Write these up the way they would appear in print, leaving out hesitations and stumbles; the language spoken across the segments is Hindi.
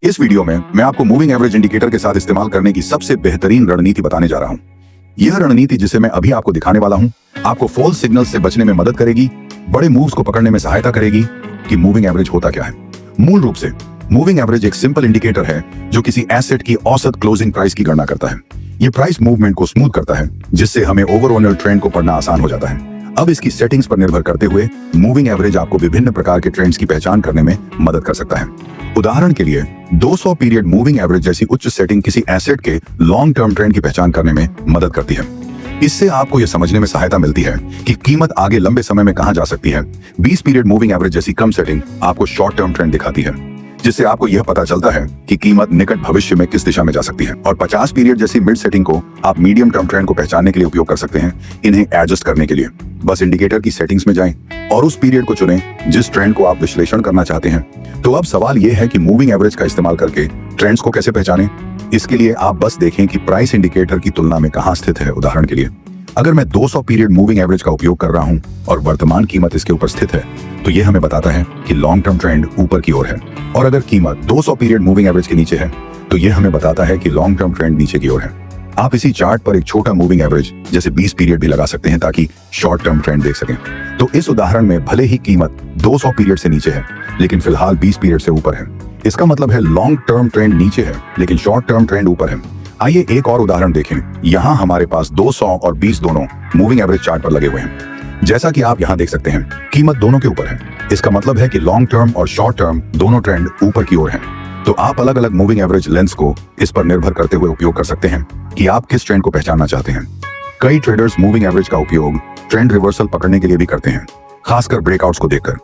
इस वीडियो में मैं आपको मूविंग एवरेज इंडिकेटर के साथ इस्तेमाल करने की सबसे बेहतरीन रणनीति बताने जा रहा हूं। यह रणनीति जिसे मैं अभी आपको दिखाने वाला हूं, आपको फॉल्स सिग्नल से बचने में मदद करेगी, बड़े मूव्स को पकड़ने में सहायता करेगी कि मूविंग एवरेज होता क्या है। मूल रूप से मूविंग एवरेज एक सिंपल इंडिकेटर है जो किसी एसेट की औसत क्लोजिंग प्राइस की गणना करता है। यह प्राइस मूवमेंट को स्मूथ करता है, जिससे हमें ओवरऑल ट्रेंड को पढ़ना आसान हो जाता है। अब इसकी सेटिंग्स पर निर्भर करते हुए मूविंग एवरेज आपको विभिन्न प्रकार के ट्रेंड्स की पहचान करने में मदद कर सकता है। उदाहरण के लिए 200 पीरियड मूविंग एवरेज जैसी उच्च सेटिंग किसी एसेट के लॉन्ग टर्म ट्रेंड की पहचान करने में मदद करती है। इससे आपको यह समझने में सहायता मिलती है कि कीमत आगे लंबे समय में कहां जा सकती है। 20 पीरियड मूविंग एवरेज जैसी कम सेटिंग आपको शॉर्ट टर्म ट्रेंड दिखाती है, जिससे आपको यह पता चलता है कि कीमत निकट भविष्य में किस दिशा में जा सकती है। और 50 पीरियड जैसी मिड सेटिंग को आप मीडियम टर्म ट्रेंड को पहचानने के लिए उपयोग कर सकते हैं। इन्हें एडजस्ट करने के लिए बस इंडिकेटर की सेटिंग्स में जाएं और उस पीरियड को चुनें जिस ट्रेंड को आप विश्लेषण करना चाहते हैं। तो अब सवाल यह है कि मूविंग एवरेज का इस्तेमाल करके ट्रेंड्स को कैसे पहचानें। इसके लिए आप बस देखें कि प्राइस इंडिकेटर की तुलना में कहां स्थित है। उदाहरण के लिए अगर मैं 200 पीरियड मूविंग एवरेज का उपयोग कर रहा हूं और वर्तमान कीमत इसके ऊपर स्थित है, तो यह हमें बताता है कि लॉन्ग टर्म ट्रेंड ऊपर की ओर है। और अगर कीमत 200 पीरियड मूविंग एवरेज के नीचे है, तो यह हमें बताता है कि लॉन्ग टर्म ट्रेंड नीचे की ओर है। आप इसी चार्ट पर एक छोटा मूविंग एवरेज जैसे 20 पीरियड भी लगा सकते हैं ताकि शॉर्ट टर्म ट्रेंड देख सकें। तो इस उदाहरण में भले ही कीमत 200 पीरियड से नीचे है, लेकिन फिलहाल 20 पीरियड से ऊपर है। इसका मतलब है लॉन्ग टर्म ट्रेंड नीचे है, लेकिन शॉर्ट टर्म ट्रेंड ऊपर है। आइए एक और उदाहरण देखें। यहाँ हमारे पास 200 और 20 दोनों मूविंग एवरेज चार्ट पर लगे हुए हैं। जैसा कि आप यहाँ देख सकते हैं, कीमत दोनों के ऊपर है। इसका मतलब है कि लॉन्ग टर्म और शॉर्ट टर्म दोनों ट्रेंड ऊपर की ओर हैं। तो आप अलग अलग मूविंग एवरेज लेंस को इस पर निर्भर करते हुए उपयोग कर सकते हैं कि आप किस ट्रेंड को पहचानना चाहते हैं। कई ट्रेडर्स मूविंग एवरेज का उपयोग ट्रेंड रिवर्सल पकड़ने के लिए भी करते हैं, खासकर ब्रेकआउट्स को देखकर।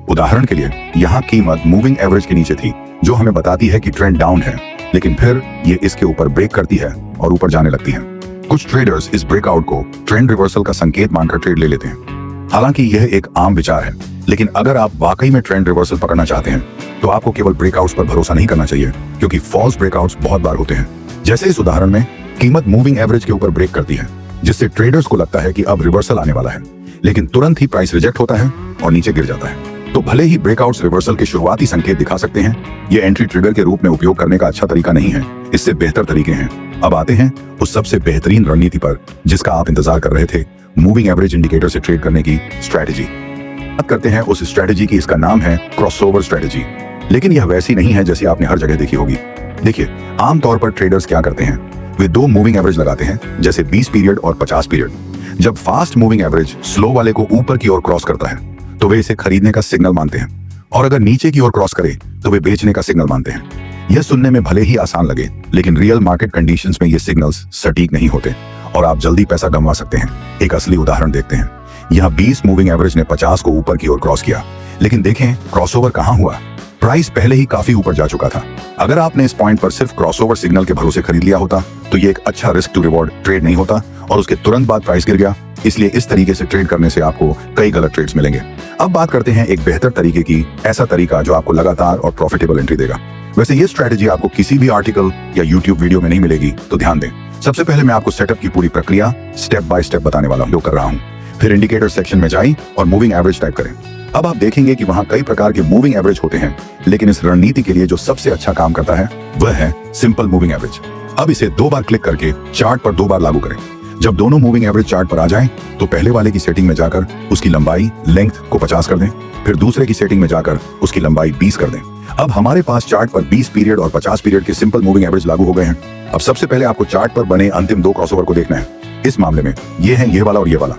उदाहरण के लिए यहाँ कीमत मूविंग एवरेज के नीचे थी, जो हमें बताती है कि ट्रेंड डाउन है, लेकिन फिर ये इसके ऊपर ब्रेक करती है और ऊपर जाने लगती है। कुछ ट्रेडर्स इस ब्रेकआउट को ट्रेंड रिवर्सल का संकेत मानकर ट्रेड ले लेते हैं। हालांकि यह एक आम विचार है, लेकिन अगर आप वाकई में ट्रेंड रिवर्सल पकड़ना चाहते हैं, तो आपको केवल ब्रेकआउट्स पर भरोसा नहीं करना चाहिए, क्योंकि फॉल्स ब्रेकआउट्स बहुत बार होते हैं। जैसे इस उदाहरण में कीमत मूविंग एवरेज के ऊपर ब्रेक करती है, जिससे ट्रेडर्स को लगता है कि अब रिवर्सल आने वाला है, लेकिन तुरंत ही प्राइस रिजेक्ट होता है और नीचे गिर जाता है। तो भले ही ब्रेकआउट्स रिवर्सल के शुरुआती संकेत दिखा सकते हैं, ये एंट्री ट्रिगर के रूप में उपयोग करने का अच्छा तरीका नहीं है। इससे बेहतर तरीके हैं। अब आते हैं उस सबसे बेहतरीन रणनीति पर जिसका आप इंतजार कर रहे थे, मूविंग एवरेज इंडिकेटर से ट्रेड करने की स्ट्रैटेजी। बात करते हैं उस स्ट्रैटेजी की। इसका नाम है क्रॉसओवर स्ट्रैटेजी, लेकिन यह वैसी नहीं है जैसी आपने हर जगह देखी होगी। देखिए, आमतौर पर ट्रेडर्स क्या करते हैं, वे दो मूविंग एवरेज लगाते हैं, जैसे 20 पीरियड और 50 पीरियड। जब फास्ट मूविंग एवरेज स्लो वाले को ऊपर की ओर क्रॉस करता है, तो वे इसे खरीदने का सिग्नल मानते हैं, और अगर नीचे की ओर क्रॉस करे तो वे बेचने का सिग्नल मानते हैं। यह सुनने में भले ही आसान लगे, लेकिन रियल मार्केट कंडीशंस में ये सिग्नल्स सटीक नहीं होते और आप जल्दी पैसा गंवा सकते हैं। एक असली उदाहरण देखते हैं। यहाँ 20 मूविंग एवरेज ने 50 को ऊपर की ओर क्रॉस किया, लेकिन देखें क्रॉसओवर कहां हुआ। प्राइस पहले ही काफी ऊपर जा चुका था। अगर आपने इस पॉइंट पर सिर्फ क्रॉसओवर सिग्नल के भरोसे खरीद लिया होता, तो ये एक अच्छा रिस्क टू रिवॉर्ड ट्रेड नहीं होता, और उसके तुरंत बाद प्राइस गिर गया। इसलिए इस तरीके से ट्रेड करने से आपको कई गलत ट्रेड्स मिलेंगे। अब बात करते हैं एक बेहतर तरीके की, ऐसा तरीका जो आपको लगातार और प्रॉफिटेबल एंट्री देगा। वैसे ये स्ट्रैटेजी आपको किसी भी आर्टिकल या यूट्यूब वीडियो में नहीं मिलेगी, तो ध्यान दें। सबसे पहले मैं आपको सेटअप की पूरी प्रक्रिया स्टेप बाय स्टेप बताने वाला हूं, कर रहा हूं। फिर इंडिकेटर सेक्शन में जाएं और मूविंग एवरेज टाइप करें। अब आप देखेंगे कि वहां कई प्रकार के मूविंग एवरेज होते हैं, लेकिन इस रणनीति के लिए जो सबसे अच्छा काम करता है वह है सिंपल मूविंग एवरेज। अब इसे 2 बार क्लिक करके चार्ट पर 2 बार लागू करें। जब दोनों मूविंग एवरेज चार्ट पर आ जाएं, तो पहले वाले की सेटिंग में जाकर उसकी लंबाई लेंथ को 50 कर दें, फिर दूसरे की सेटिंग में जाकर उसकी लंबाई 20 कर दें। अब हमारे पास चार्ट पर 20 पीरियड और 50 पीरियड के सिंपल मूविंग एवरेज लागू हो गए हैं। अब सबसे पहले आपको चार्ट पर बने अंतिम 2 क्रॉसओवर को देखना है। इस मामले में ये है, ये वाला और ये वाला।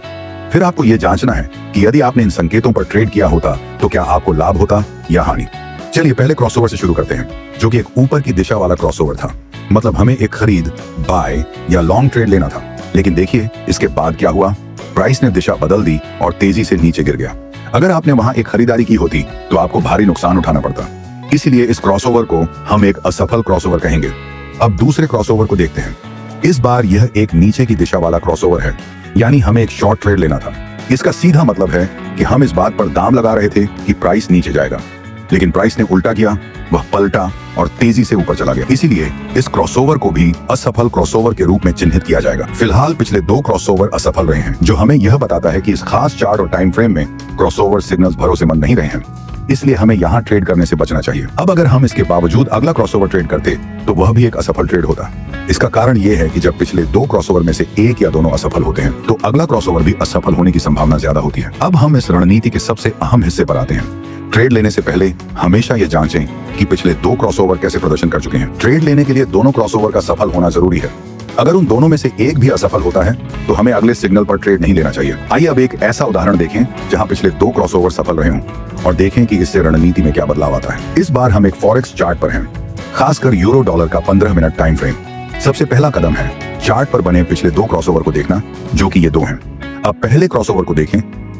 फिर आपको यह जांचना है कि यदि आपने इन संकेतों पर ट्रेड किया होता तो क्या आपको लाभ होता या हानि। चलिए पहले क्रॉसओवर से शुरू करते हैं, जो कि एक ऊपर की दिशा वाला क्रॉसओवर था। मतलब हमें एक खरीद, बाय या लॉन्ग ट्रेड लेना था। लेकिन देखिए इसके बाद क्या हुआ, प्राइस ने दिशा बदल दी और तेजी से नीचे गिर गया। अगर आपने वहां एक खरीदारी की होती तो आपको भारी नुकसान उठाना पड़ता। इसीलिए इस क्रॉसओवर को हम एक असफल क्रॉसओवर कहेंगे। अब दूसरे क्रॉसओवर को देखते हैं। इस बार यह एक नीचे की दिशा वाला क्रॉसओवर है, यानी हमें एक शॉर्ट ट्रेड लेना था। इसका सीधा मतलब है कि हम इस बात पर दाम लगा रहे थे कि प्राइस नीचे जाएगा, लेकिन प्राइस ने उल्टा किया, वह पलटा और तेजी से ऊपर चला गया। इसीलिए इस क्रॉसओवर को भी असफल क्रॉसओवर के रूप में चिन्हित किया जाएगा। फिलहाल पिछले 2 क्रॉसओवर असफल रहे हैं, जो हमें यह बताता है कि इस खास चार्ट और टाइम फ्रेम में क्रॉसओवर सिग्नल्स भरोसेमंद नहीं रहे हैं। इसलिए हमें यहाँ ट्रेड करने से बचना चाहिए। अब अगर हम इसके बावजूद अगला क्रॉसओवर ट्रेड करते तो वह भी एक असफल ट्रेड होता। इसका कारण यह है कि जब पिछले दो क्रॉसओवर में से एक या दोनों असफल होते हैं तो अगला क्रॉसओवर भी असफल होने की संभावना ज्यादा होती है। अब हम इस रणनीति के सबसे अहम हिस्से पर आते हैं। ट्रेड लेने से पहले हमेशा ये जांचें कि पिछले दो क्रॉसओवर कैसे प्रदर्शन कर चुके हैं। ट्रेड लेने के लिए दोनों क्रॉसओवर का सफल होना जरूरी है। अगर उन दोनों में से एक भी असफल होता है तो हमें अगले सिग्नल पर ट्रेड नहीं लेना चाहिए। आइए अब एक ऐसा उदाहरण देखें जहां पिछले दो क्रॉसओवर सफल रहे हों और देखें कि इससे रणनीति में क्या बदलाव आता है। इस बार हम एक फॉरेक्स चार्ट पर हैं, खासकर यूरो डॉलर का 15 मिनट टाइम फ्रेम। सबसे पहला कदम है चार्ट पर बने पिछले दो क्रॉसओवर को देखना, जो कि ये दो हैं। अब पहले क्रॉसओवर को देखें,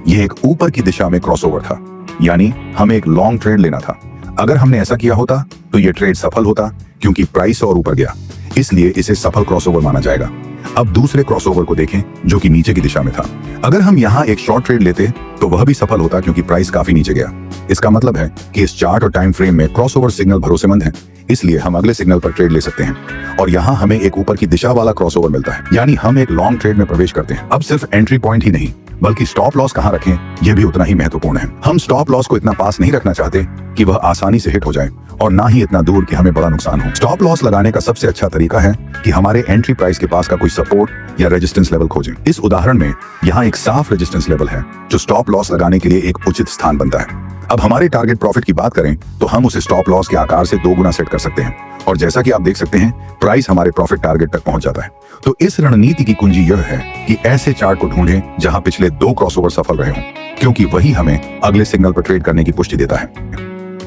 यह एक ऊपर की दिशा में क्रॉसओवर था, यानी हमें एक लॉन्ग ट्रेड लेना था। अगर हमने ऐसा किया होता तो यह ट्रेड सफल होता, क्योंकि प्राइस और ऊपर गया, इसलिए इसे सफल क्रॉसओवर माना जाएगा। अब दूसरे क्रॉसओवर को देखें, जो कि नीचे की दिशा में था। अगर हम यहाँ एक शॉर्ट ट्रेड लेते तो वह भी सफल होता, क्योंकि प्राइस काफी नीचे गया। इसका मतलब है कि इस चार्ट और टाइम फ्रेम में क्रॉसओवर सिग्नल भरोसेमंद है, इसलिए हम अगले सिग्नल पर ट्रेड ले सकते हैं। और यहाँ हमें एक ऊपर की दिशा वाला क्रॉसओवर मिलता है, यानी हम एक लॉन्ग ट्रेड में प्रवेश करते हैं। अब सिर्फ एंट्री पॉइंट ही नहीं, बल्कि स्टॉप लॉस कहाँ रखें यह भी उतना ही महत्वपूर्ण है। हम स्टॉप लॉस को इतना पास नहीं रखना चाहते कि वह आसानी से हिट हो जाए, और ना ही इतना दूर कि हमें बड़ा नुकसान हो। स्टॉप लॉस लगाने का सबसे अच्छा तरीका है कि हमारे एंट्री प्राइस के पास का कोई सपोर्ट या रेजिस्टेंस लेवल खोजें। इस उदाहरण में यहाँ एक साफ रेजिस्टेंस लेवल है जो स्टॉप लॉस लगाने के लिए एक उचित स्थान बनता है। अब हमारे टारगेट प्रॉफिट की बात करें तो हम उसे स्टॉप लॉस के आकार से 2 गुना सेट कर सकते हैं, और जैसा कि आप देख सकते हैं प्राइस हमारे प्रॉफिट टारगेट तक पहुंच जाता है। तो इस रणनीति की कुंजी यह है कि ऐसे चार्ट को ढूंढें जहां पिछले दो क्रॉसओवर सफल रहे हों, क्योंकि वही हमें अगले सिग्नल पर ट्रेड करने की पुष्टि देता है।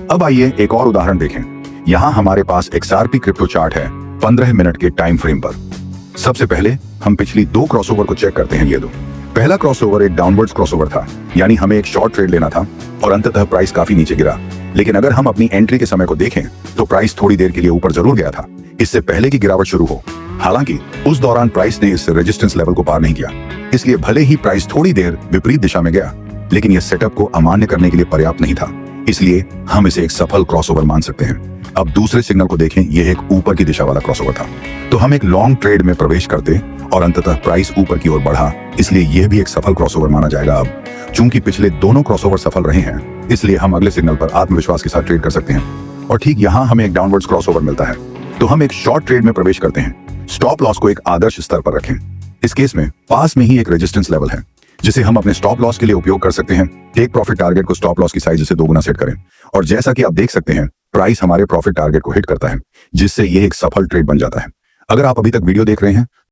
अब आइए एक और उदाहरण देखें। यहाँ हमारे पास XRP क्रिप्टो चार्ट है 15 मिनट के टाइम फ्रेम पर। सबसे पहले हम पिछली दो क्रॉसओवर को चेक करते हैं। ये दो, पहला क्रॉसओवर एक डाउनवर्ड्स क्रॉसओवर था, यानी हमें एक शॉर्ट ट्रेड लेना था, और अंततः प्राइस काफी नीचे गिरा। लेकिन अगर हम अपनी एंट्री के समय को देखें तो प्राइस थोड़ी देर के लिए ऊपर जरूर गया था, इससे पहले कि गिरावट शुरू हो। हालांकि उस दौरान प्राइस ने इस रेजिस्टेंस लेवल को पार नहीं किया, इसलिए भले ही प्राइस थोड़ी देर विपरीत दिशा में गया, लेकिन यह सेटअप को अमान्य करने के लिए पर्याप्त नहीं था, इसलिए हम इसे एक सफल क्रॉसओवर मान सकते हैं। अब दूसरे सिग्नल को देखें, यह एक ऊपर की दिशा वाला क्रॉसओवर था, तो हम एक लॉन्ग ट्रेड में प्रवेश करते और अंततः प्राइस ऊपर की ओर बढ़ा, इसलिए यह भी एक सफल क्रॉसओवर माना जाएगा। अब चूंकि पिछले दोनों क्रॉसओवर सफल रहे हैं, इसलिए हम अगले सिग्नल पर आत्मविश्वास के साथ ट्रेड कर सकते हैं। और ठीक यहाँ हमें एक डाउनवर्ड्स क्रॉसओवर मिलता है, तो हम एक शॉर्ट ट्रेड में प्रवेश करते हैं। स्टॉप लॉस को एक आदर्श स्तर पर रखें। इस केस में पास में ही एक रेजिस्टेंस लेवल है जिसे हम अपने स्टॉप लॉस के लिए उपयोग कर सकते हैं। टेक प्रॉफिट टारगेट को स्टॉप लॉस की साइज से 2 गुना सेट करें, और जैसा कि आप देख सकते हैं प्राइस हमारे प्रॉफिट टारगेट को हिट करता है, जिससे यह एक सफल ट्रेड बन जाता है। अगर आप अभी तक वीडियो देख रहे हैं